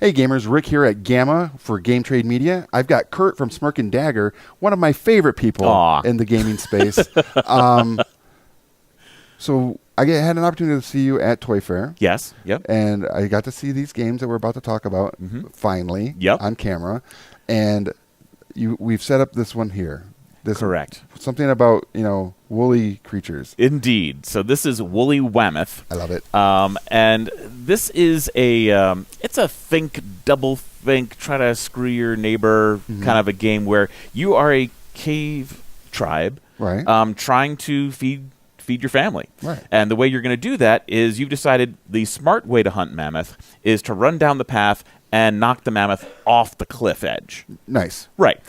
Hey gamers, Rick here at GAMA for Game Trade Media. I've got Kurt from Smirk and Dagger, one of my favorite people in the gaming space. So I had an opportunity to see you at Toy Fair. Yes. Yep. And I got to see these games that we're about to talk about finally on camera. And we've set up this one here. Correct. Something about, woolly creatures. Indeed. So this is Wooly Whammoth. I love it. And this is it's a double think, try to screw your neighbor kind of a game where you are a cave tribe trying to feed your family. Right. And the way you're going to do that is you've decided the smart way to hunt mammoth is to run down the path and knock the mammoth off the cliff edge. Nice. Right.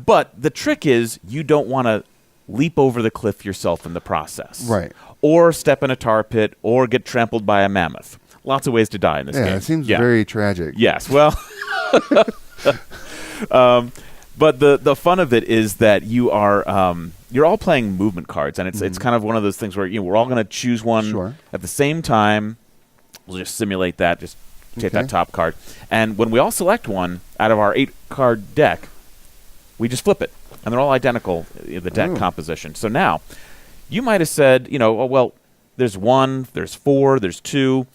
But the trick is you don't want to leap over the cliff yourself in the process. Right. Or step in a tar pit or get trampled by a mammoth. Lots of ways to die in this game. Yeah, it seems very tragic. Yes. Well, but the fun of it is that you are you're all playing movement cards, and it's kind of one of those things where we're all going to choose one at the same time. We'll just simulate that. Just take that top card, and when we all select one out of our 8-card deck, we just flip it, and they're all identical in the deck composition. So now, you might have said, oh, well, there's 1, there's 4, there's 2,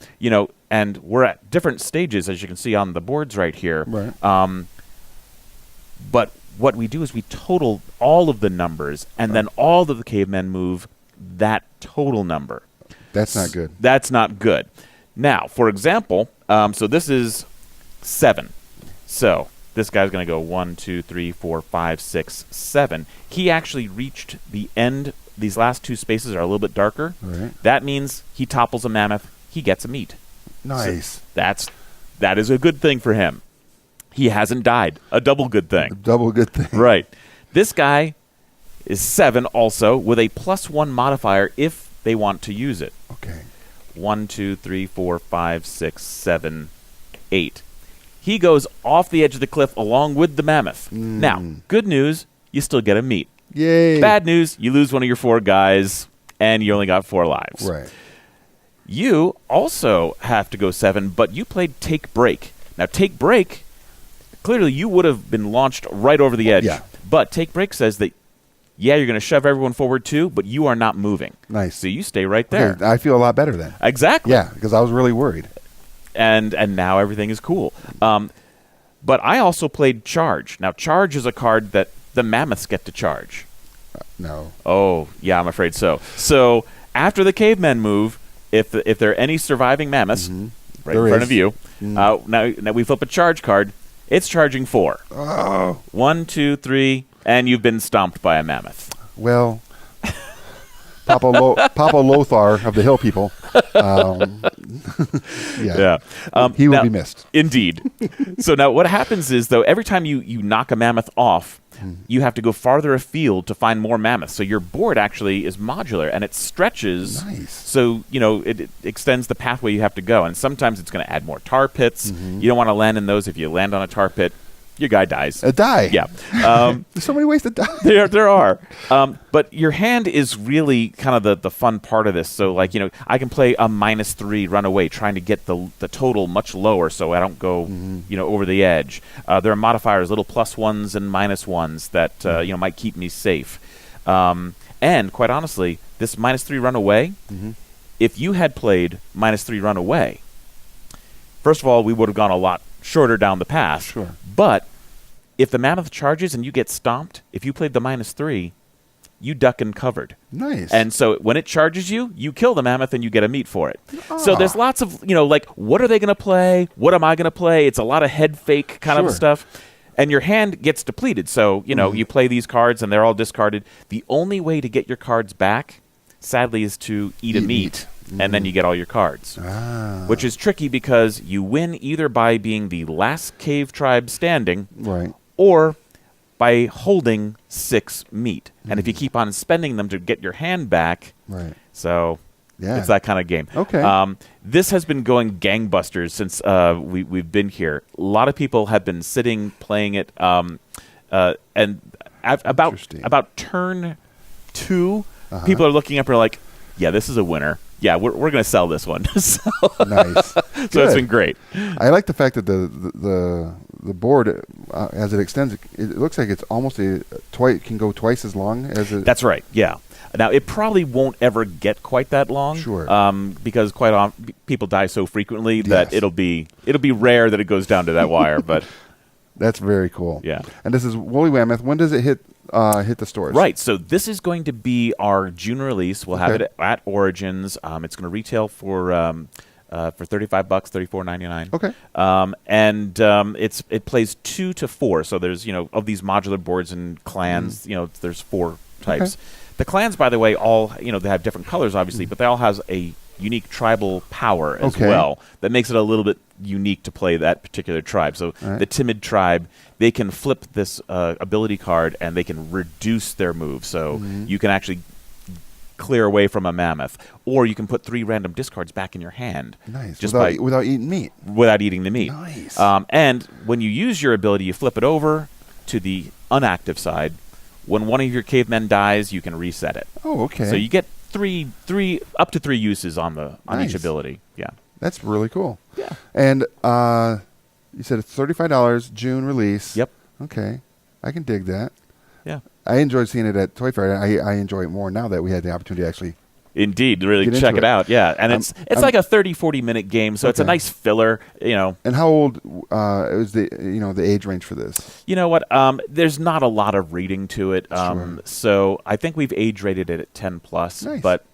and we're at different stages, as you can see on the boards right here. Right. But what we do is we total all of the numbers, and then all of the cavemen move that total number. That's not good. That's not good. Now, for example, so this is 7. So this guy's going to go 1, 2, 3, 4, 5, 6, 7. He actually reached the end. These last 2 spaces are a little bit darker. Right. That means he topples a mammoth. He gets a meat. Nice. So that is a good thing for him. He hasn't died. A double good thing. A double good thing. Right. This guy is 7 also with a +1 modifier if they want to use it. Okay. 1, 2, 3, 4, 5, 6, 7, 8. He goes off the edge of the cliff along with the mammoth. Now, good news, you still get a meat. Yay. Bad news, you lose one of your 4 guys, and you only got 4 lives. Right. You also have to go 7, but you played Take Break. Now, Take Break, clearly you would have been launched right over the edge. Yeah. But Take Break says that, you're going to shove everyone forward too, but you are not moving. Nice. So you stay right there. Okay, I feel a lot better then. Exactly. Yeah, because I was really worried. And now everything is cool. But I also played Charge. Now, Charge is a card that the mammoths get to charge. No. Oh, yeah, I'm afraid so. So after the cavemen move, if there are any surviving mammoths right in front of you, now we flip a Charge card. It's charging 4. Oh. 1, 2, 3, and you've been stomped by a mammoth. Well, Papa Lothar of the Hill People. He will be missed. Indeed. So now what happens is, though, every time you knock a mammoth off, you have to go farther afield to find more mammoths. So your board actually is modular, and it stretches. Nice. So, it extends the pathway you have to go. And sometimes it's going to add more tar pits. You don't want to land in those. If you land on a tar pit, your guy dies. Yeah. There's so many ways to die. There are. But your hand is really kind of the fun part of this. So, I can play a -3 runaway, trying to get the total much lower so I don't go, over the edge. There are modifiers, little +1s and -1s that, might keep me safe. And, quite honestly, this -3 runaway, if you had played -3 runaway, first of all, we would have gone a lot shorter down the path. Sure. But if the mammoth charges and you get stomped, if you played the -3, you duck and covered. Nice. And so when it charges you, you kill the mammoth and you get a meat for it. So there's lots of, what are they going to play? What am I going to play? It's a lot of head fake kind of stuff. And your hand gets depleted. So, you play these cards and they're all discarded. The only way to get your cards back, sadly, is to eat a meat. And then you get all your cards, which is tricky because you win either by being the last cave tribe standing, or by holding 6 meat. And if you keep on spending them to get your hand back, so it's that kind of game. Okay. This has been going gangbusters since we've been here. A lot of people have been sitting playing it, and about turn 2, people are looking up and are like, yeah, this is a winner. Yeah, we're going to sell this one. So Nice. So it's been great. I like the fact that the board, as it extends, it looks like it's almost can go twice as long as it. That's right. Yeah. Now it probably won't ever get quite that long. Sure. Because quite often people die so frequently that it'll be rare that it goes down to that wire. But that's very cool. Yeah. And this is Wooly Whammoth. When does it hit the stores? Right. So this is going to be our June release. We'll have it at Origins. It's going to retail for $35, $34.99. Okay. And it plays 2 to 4. So there's of these modular boards and clans. There's 4 types. Okay. The clans, by the way, all they have different colors, obviously, but they all has a unique tribal power as well that makes it a little bit unique to play that particular tribe. So the timid tribe, they can flip this ability card and they can reduce their move. So you can actually clear away from a mammoth, or you can put 3 random discards back in your hand. Nice. Just without eating meat. Without eating the meat. Nice. And when you use your ability, you flip it over to the unactive side. When one of your cavemen dies, you can reset it. Oh, okay. So you get up to 3 uses on each ability. Yeah. That's really cool. Yeah. And you said it's $35 June release. Yep. Okay. I can dig that. Yeah. I enjoyed seeing it at Toy Fair. I enjoy it more now that we had the opportunity to actually Indeed, really check it out. Yeah, and it's like a 30-40 minute game, so it's a nice filler. And how old is the age range for this? You know what? There's not a lot of reading to it, so I think we've age rated it at 10+. Nice. But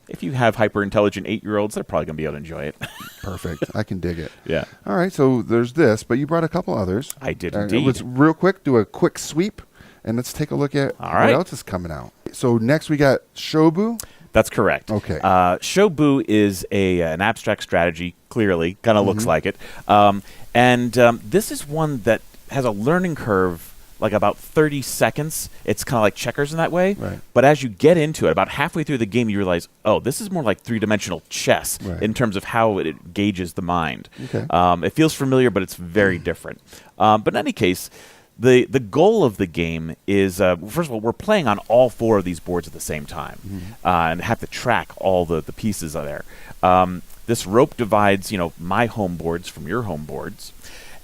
if you have hyper intelligent 8-year-olds, they're probably gonna be able to enjoy it. Perfect. I can dig it. Yeah. All right. So there's this, but you brought a couple others. I did indeed. Let's real quick do a quick sweep, and let's take a look at what else is coming out. So next we got Shou Bou. That's correct. Okay. Shou Bou is an abstract strategy, clearly. Kind of looks like it. And this is one that has a learning curve, like about 30 seconds. It's kind of like checkers in that way. Right. But as you get into it, about halfway through the game, you realize, oh, this is more like 3-dimensional chess in terms of how it gauges the mind. Okay. It feels familiar, but it's very different. But in any case, the goal of the game is, first of all, we're playing on all 4 of these boards at the same time and have to track all the pieces there. This rope divides, my home boards from your home boards,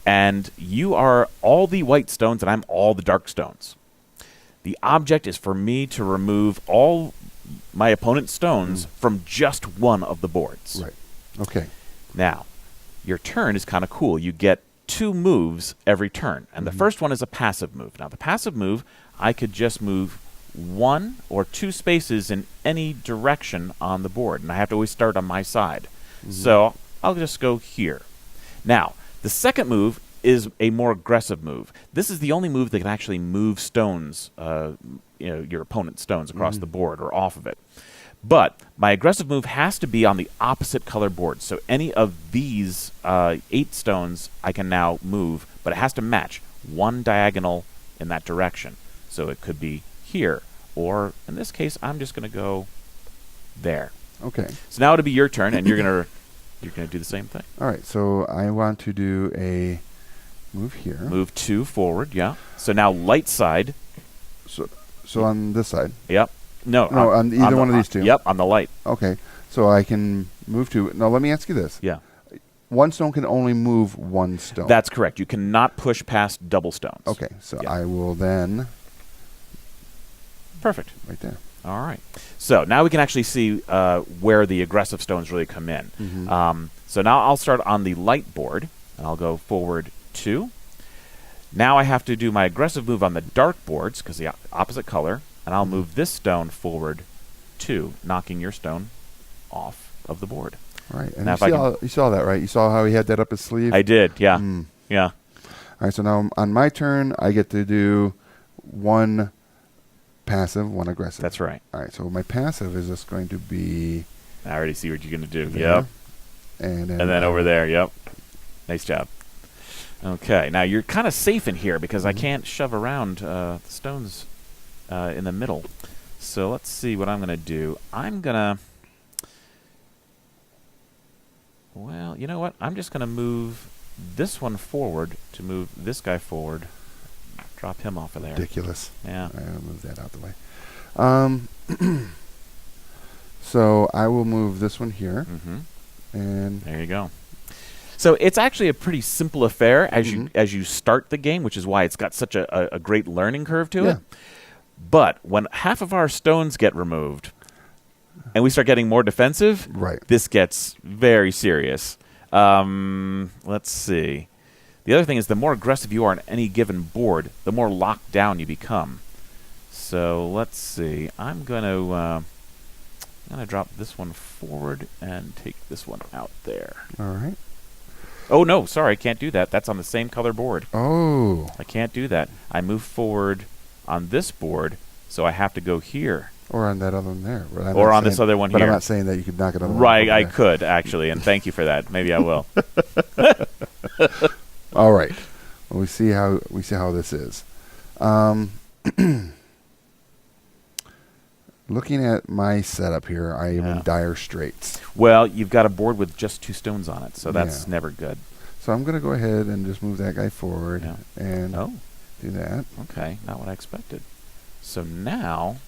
and you are all the white stones and I'm all the dark stones. The object is for me to remove all my opponent's stones from just one of the boards. Right. Okay. Now, your turn is kind of cool. You get 2 moves every turn, and the first one is a passive move. Now, the passive move, I could just move 1 or 2 spaces in any direction on the board, and I have to always start on my side. So I'll just go here. Now, the second move is a more aggressive move. This is the only move that can actually move stones, your opponent's stones across the board or off of it. But my aggressive move has to be on the opposite color board. So any of these 8 stones I can now move, but it has to match 1 diagonal in that direction. So it could be here, or in this case, I'm just going to go there. Okay. So now it'll be your turn, and you're gonna do the same thing. All right. So I want to do a move here. Move 2 forward. Yeah. So now light side. So on this side. Yep. No, on either one of these 2. Yep, on the light. Okay, so I can move 2. Now let me ask you this. Yeah. 1 stone can only move 1 stone. That's correct. You cannot push past double stones. Okay, so I will then... Perfect. Right there. All right. So now we can actually see where the aggressive stones really come in. So now I'll start on the light board, and I'll go forward 2. Now I have to do my aggressive move on the dark boards, because the opposite color, and I'll move this stone forward 2, knocking your stone off of the board. Right. And you saw that, right? You saw how he had that up his sleeve? I did, yeah. Yeah. All right, so now on my turn, I get to do 1 passive, 1 aggressive. That's right. All right, so my passive is just going to be... I already see what you're going to do. There. Yep. And then over there, yep. Nice job. Okay, now you're kind of safe in here because I can't shove around the stones in the middle. So let's see what I'm going to do. I'm going to... Well, you know what? I'm just going to move this one forward to move this guy forward. Drop him off of there. Ridiculous. Yeah. I'll move that out the way. So I will move this one here. And there you go. So it's actually a pretty simple affair as you start the game, which is why it's got such a great learning curve to it. But when half of our stones get removed and we start getting more defensive, this gets very serious. Let's see. The other thing is the more aggressive you are on any given board, the more locked down you become. So let's see. I'm going to drop this one forward and take this one out there. All right. Oh, no, sorry, I can't do that. That's on the same color board. Oh. I can't do that. I move forward on this board, so I have to go here. Or on that other one there. Or on this other one here. But I'm not saying that you could knock it on the right, I could, actually, and thank you for that. Maybe I will. All right. Well, we see how this is. Looking at my setup here, I am in dire straits. Well, you've got a board with just 2 stones on it, so that's never good. So I'm going to go ahead and just move that guy forward and do that. Okay, not what I expected. So now,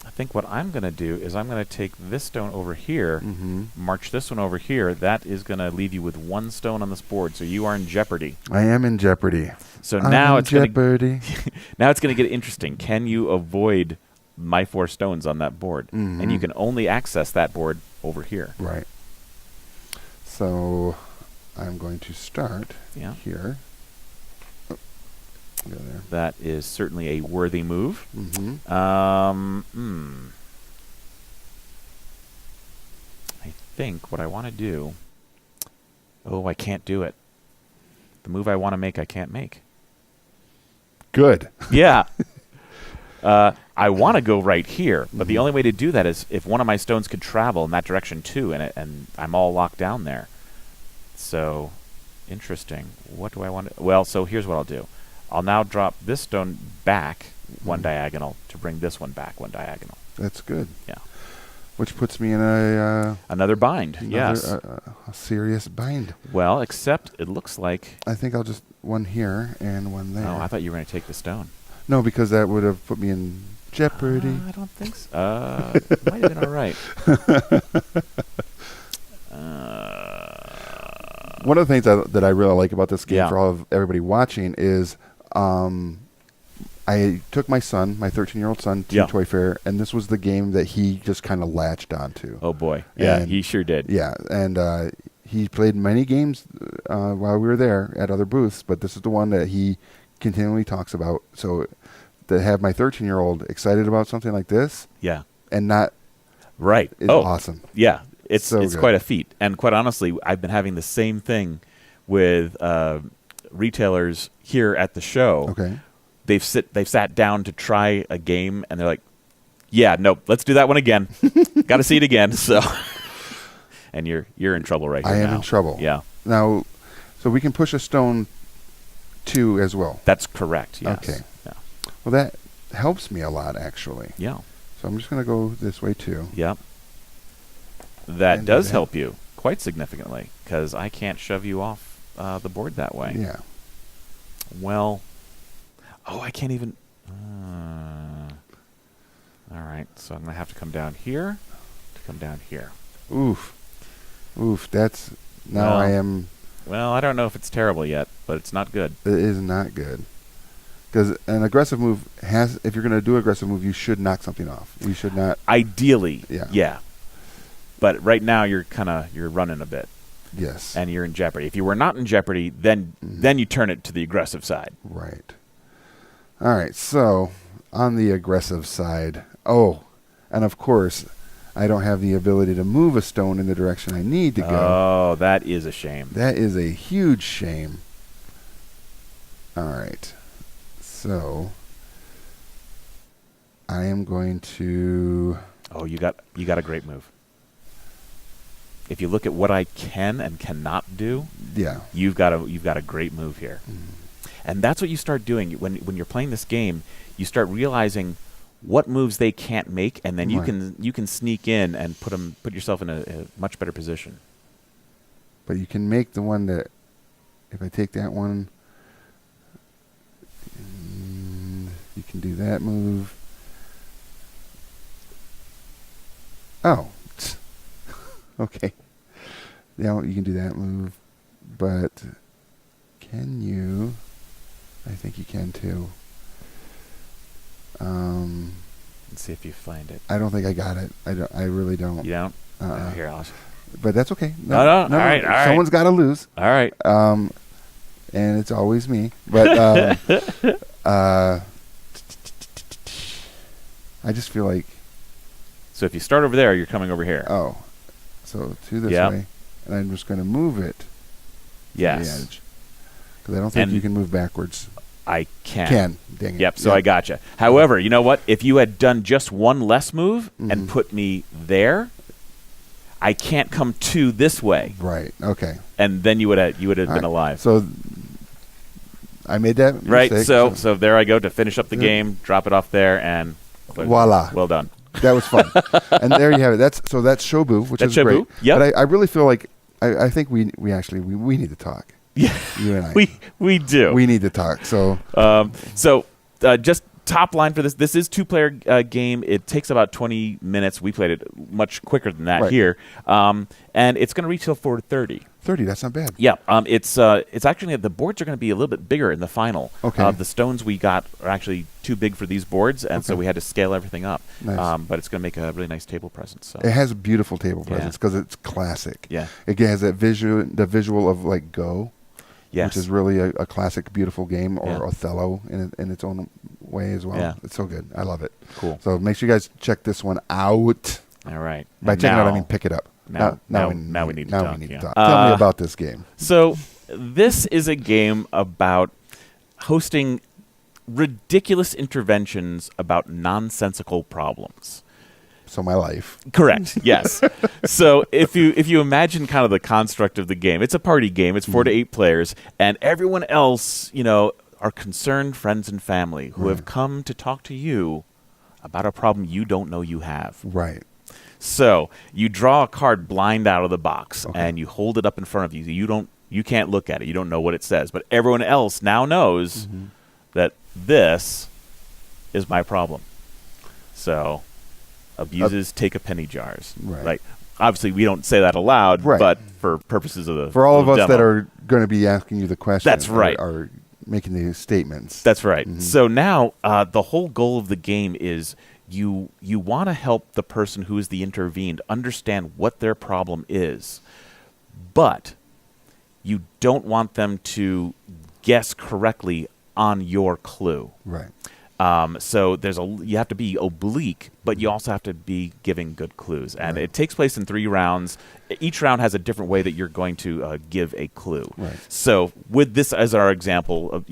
I think what I'm going to do is I'm going to take this stone over here, march this one over here. That is going to leave you with 1 stone on this board, so you are in jeopardy. I am in jeopardy. So now it's going to get interesting. Can you avoid my 4 stones on that board? And you can only access that board over here. Right. So I'm going to start here. Oh, go there. That is certainly a worthy move. I think what I want to do... Oh, I can't do it. The move I want to make, I can't make. Good. Yeah. I want to go right here, but the only way to do that is if one of my stones could travel in that direction too, and I'm all locked down there. So, interesting. What do I want to... Well, so here's what I'll do. I'll now drop this stone back 1 diagonal to bring this one back 1 diagonal. That's good. Yeah. Which puts me in a... another bind, yes. A serious bind. Well, except it looks like... I think I'll just 1 here and 1 there. Oh, I thought you were going to take the stone. No, because that would have put me in jeopardy. I don't think so. It might have been all right. One of the things that I really like about this game for all of everybody watching is I took my son, my 13-year-old son, to Toy Fair, and this was the game that he just kind of latched onto. Oh, boy. Yeah, he sure did. Yeah, and he played many games while we were there at other booths, but this is the one that he continually talks about. So to have my 13-year-old excited about something like this and not is awesome. Yeah, it's quite a feat. And quite honestly, I've been having the same thing with retailers here at the show. Okay. They've sat down to try a game, and they're like, yeah, nope, let's do that one again. Got to see it again. So, and you're in trouble right here now. I am in trouble. Yeah. Now, so we can push a stone 2 as well. That's correct, yes. Okay. Yeah. Well, that helps me a lot, actually. Yeah. So I'm just going to go this way, too. Yep. That does help you quite significantly, because I can't shove you off the board that way. Yeah. Well, I can't even... all right, so I'm going to have to come down here to come down here. Oof. That's... Now I am... Well, I don't know if it's terrible yet, but it's not good. It is not good. Because an aggressive move has... If you're going to do an aggressive move, you should knock something off. You should not... Ideally, yeah. But right now, you're running a bit. Yes. And you're in jeopardy. If you were not in jeopardy, then you turn it to the aggressive side. Right. All right, so on the aggressive side... Oh, and of course... I don't have the ability to move a stone in the direction I need to go. Oh, that is a shame. That is a huge shame. All right. So I am going to... Oh, you got a great move. If you look at what I can and cannot do, you've got a great move here. And that's what you start doing when you're playing this game. You start realizing what moves they can't make, and then you can sneak in and put yourself in a much better position. But you can make the one that, if I take that one, you can do that move. Okay. Yeah, you can do that move, but can you? I think you can too. Let's see if you find it. I don't think I got it. I really don't. You don't? Uh-uh. Here, I'll... But that's okay. No. All right. Someone's got to lose. All right. And it's always me. But I just feel like. So if you start over there, you're coming over here. Oh, so to this way, and I'm just going to move it. Yes. To the edge, because I don't think you can move backwards. I can. Dang it. Yep. So I gotcha. However, you know what? If you had done just one less move and put me there, I can't come to this way. Right. Okay. And then you would have been alive. So I made that mistake. Right. So there I go to finish up the game, drop it off there, and voila. Well done. That was fun. And there you have it. That's Shou Bou, which is great. Yep. But I really feel like I think we need to talk. Yeah. You and I. We do. We need to talk. So just top line for this. This is 2-player game. It takes about 20 minutes. We played it much quicker than that here. And it's going to retail for $30. That's not bad. Yeah. It's actually, the boards are going to be a little bit bigger in the final. Okay. The stones we got are actually too big for these boards, and so we had to scale everything up. Nice. But it's going to make a really nice table presence. So. It has a beautiful table presence because it's classic. Yeah. It has that the visual of like Go. Yes. Which is really a classic, beautiful game, or Othello in its own way as well. Yeah. It's so good. I love it. Cool. So make sure you guys check this one out. All right. By checking it out, I mean pick it up. Now we need to talk. Tell me about this game. So this is a game about hosting ridiculous interventions about nonsensical problems. So my life. Correct. Yes. So if you imagine kind of the construct of the game, it's a party game. It's 4 to 8 players, and everyone else, are concerned friends and family who have come to talk to you about a problem you don't know you have. Right. So you draw a card blind out of the box, and you hold it up in front of you. You can't look at it. You don't know what it says, but everyone else now knows that this is my problem. So. Abuses take a penny jars. Right. Like, obviously, we don't say that aloud, but for purposes of the for all of us demo. that are going to be asking you the questions, that's right, are making the statements. That's right. So now the whole goal of the game is you want to help the person who is the intervened understand what their problem is, but you don't want them to guess correctly on your clue. Right. So you have to be oblique, but you also have to be giving good clues. And it takes place in 3 rounds. Each round has a different way that you're going to give a clue. Right. So with this as our example,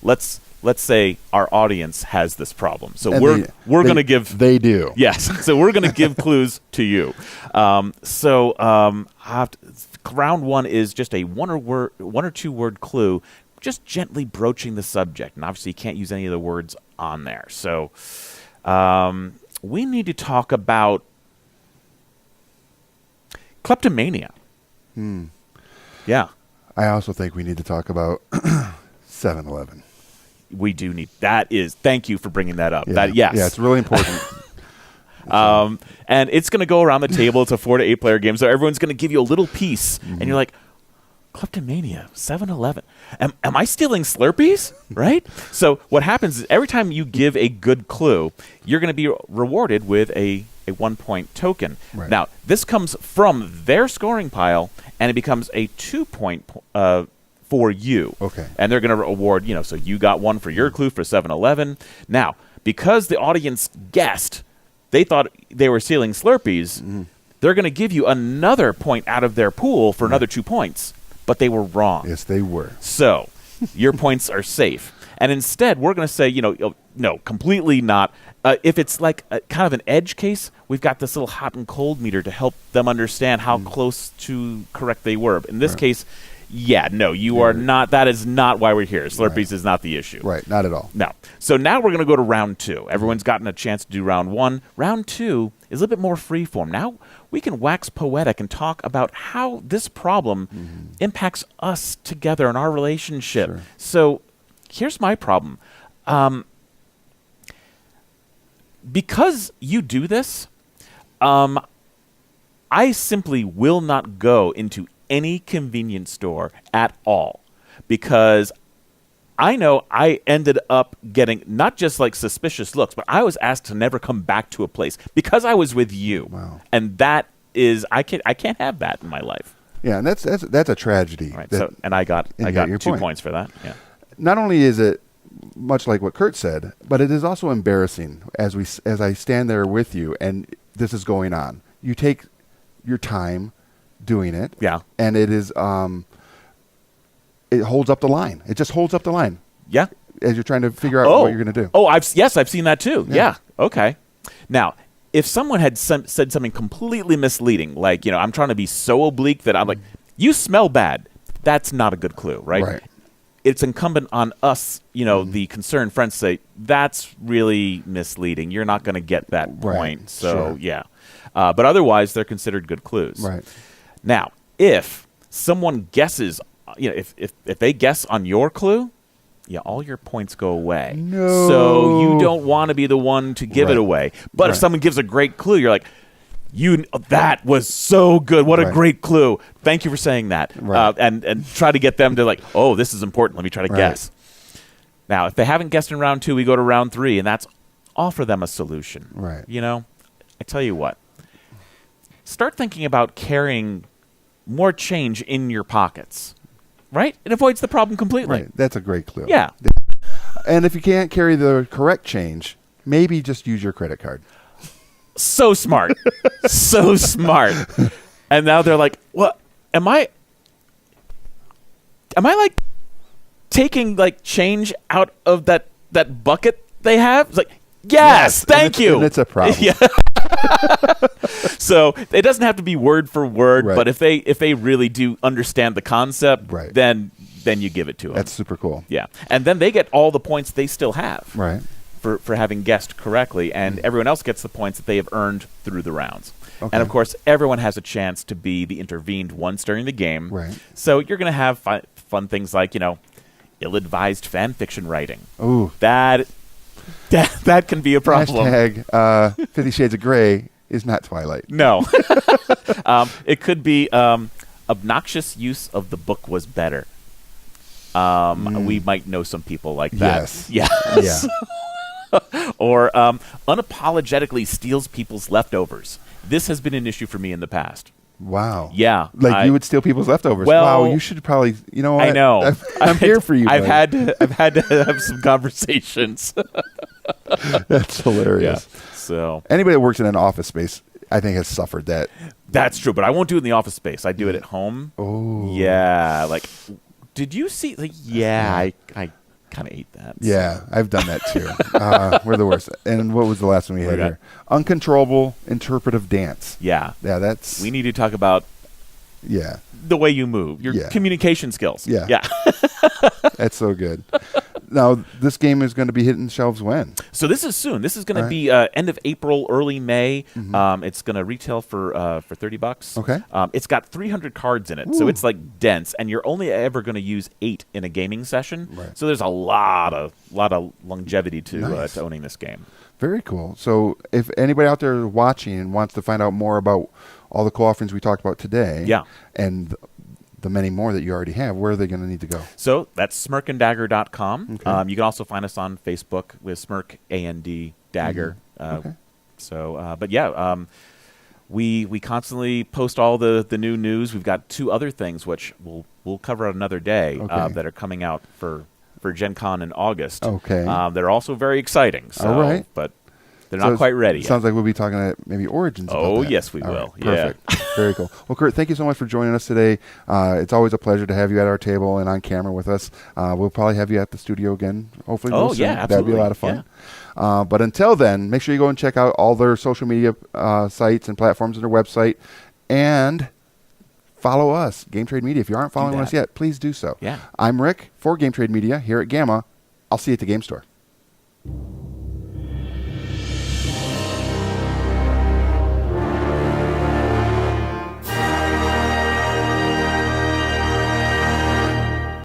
let's say our audience has this problem. So and we're going to give. They do. Yes. So we're going to give clues to you. Round 1 is just a one or two word clue. Just gently broaching the subject. And obviously you can't use any of the words on there. So we need to talk about kleptomania. Yeah. I also think we need to talk about 7-Eleven. We do need that. Thank you for bringing that up. Yeah. Yes. Yeah, it's really important. And it's going to go around the table. It's a 4 to 8 player game. So everyone's going to give you a little piece. And you're like, kleptomania, 7-Eleven. Am I stealing Slurpees? Right? So what happens is every time you give a good clue, you're going to be rewarded with a 1-point token. Right. Now, this comes from their scoring pile, and it becomes a 2-point for you. Okay. And they're going to award, so you got 1 for your clue for 7-Eleven. Now, because the audience guessed, they thought they were stealing Slurpees, they're going to give you another point out of their pool for another 2 points. But they were wrong. Yes, they were. So your points are safe. And instead, we're going to say, no, completely not. If it's like kind of an edge case, we've got this little hot and cold meter to help them understand how close to correct they were. In this case, you are not. That is not why we're here. Slurpees is not the issue. Right, not at all. No. So now we're going to go to round 2. Everyone's gotten a chance to do round 1. Round 2 is a little bit more freeform. Now we can wax poetic and talk about how this problem impacts us together in our relationship. Sure. So here's my problem. Because you do this, I simply will not go into any convenience store at all because I know I ended up getting not just like suspicious looks, but I was asked to never come back to a place because I was with you. Wow. And that is I can't have that in my life. Yeah, and that's a tragedy. Right. And I got your 2 point. points for that. Yeah. Not only is it much like what Kurt said, but it is also embarrassing as I stand there with you and this is going on. You take your time doing it. Yeah. And it is it holds up the line. It just holds up the line. Yeah. As you're trying to figure out what you're going to do. Oh, I've seen that too. Yeah. Okay. Now, if someone had said something completely misleading, like, I'm trying to be so oblique that I'm like, you smell bad, that's not a good clue, right? Right. It's incumbent on us, the concerned friends to say, that's really misleading. You're not going to get that point. Right. So, Sure. yeah. But otherwise, they're considered good clues. Right. Now, if someone guesses, if they guess on your clue, all your points go away. No. So you don't want to be the one to give it away. But if Right. someone gives a great clue, you're like, that was so good. What a Right. great clue. Thank you for saying that. Right. And try to get them to like, oh, this is important. Let me try to Right. guess. Now, if they haven't guessed in round 2, we go to round 3, and that's offer them a solution. Right. I tell you what. Start thinking about carrying more change in your pockets. Right? It avoids the problem completely. Right. That's a great clue. Yeah. And if you can't carry the correct change, maybe just use your credit card. So smart. So smart. And now they're like, what? Am I like taking like change out of that bucket they have? It's like, yes, thank you. And it's a problem. Yeah. So it doesn't have to be word for word, Right. but if they really do understand the concept, Right. then you give it to them. That's super cool. Yeah. And then they get all the points they still have. Right. For having guessed correctly, and everyone else gets the points that they have earned through the rounds. Okay. And of course, everyone has a chance to be the intervened once during the game. Right. So you're going to have fun things like, ill-advised fan fiction writing. Ooh. That can be a problem. Hashtag 50 Shades of Grey is not Twilight. No. It could be obnoxious use of the book was better. We might know some people like that. Yes. Yes. Yeah. Or unapologetically steals people's leftovers. This has been an issue for me in the past. Wow. Yeah. Like you would steal people's leftovers. Well, wow, you should probably, what? I know. I'm here for you. I've buddy. had to have some conversations. That's hilarious. Yeah. So Anybody that works in an office space, I think, has suffered that. that's true, but I won't do it in the office space. I do it at home. Oh. Yeah. Like, did you see? Like, yeah, I kind of ate that. Yeah, I've done that too. We're the worst. And what was the last one we had got? here? Uncontrollable Interpretive Dance. Yeah. Yeah, that's... We need to talk about Yeah. the way you move, your Yeah. communication skills. Yeah. Yeah. That's so good. Now, this game is going to be hitting shelves when? So this is soon. This is going All to be end of April, early May. It's going to retail for $30. Okay. It's got 300 cards in it, so it's like dense, and you're only ever going to use 8 in a gaming session. Right. So there's a lot of longevity to Nice. owning this game. Very cool. So if anybody out there watching and wants to find out more about all the co-offerings we talked about today, Yeah. and the many more that you already have, where are they going to need to go? So that's smirkanddagger.com. Okay. You can also find us on Facebook with Smirk and Dagger. Okay. So, but yeah, we constantly post all the new news. We've got 2 other things which we'll cover another day Okay. that are coming out for Gen Con in August. Okay. They're also very exciting. So, All right. but they're So not quite ready yet. Sounds like we'll be talking at maybe Origins. about Oh, that. yes, we All will. right, Yeah. perfect. Very cool. Well, Kurt, thank you so much for joining us today. It's always a pleasure to have you at our table and on camera with us. We'll probably have you at the studio again, hopefully. Oh, real soon. yeah, That'd be a lot of fun. But until then, make sure you go and check out all their social media sites and platforms on their website. And follow us, Game Trade Media. If you aren't following that. us yet, please do so. Yeah. I'm Rick for Game Trade Media here at GAMA. I'll see you at the game store.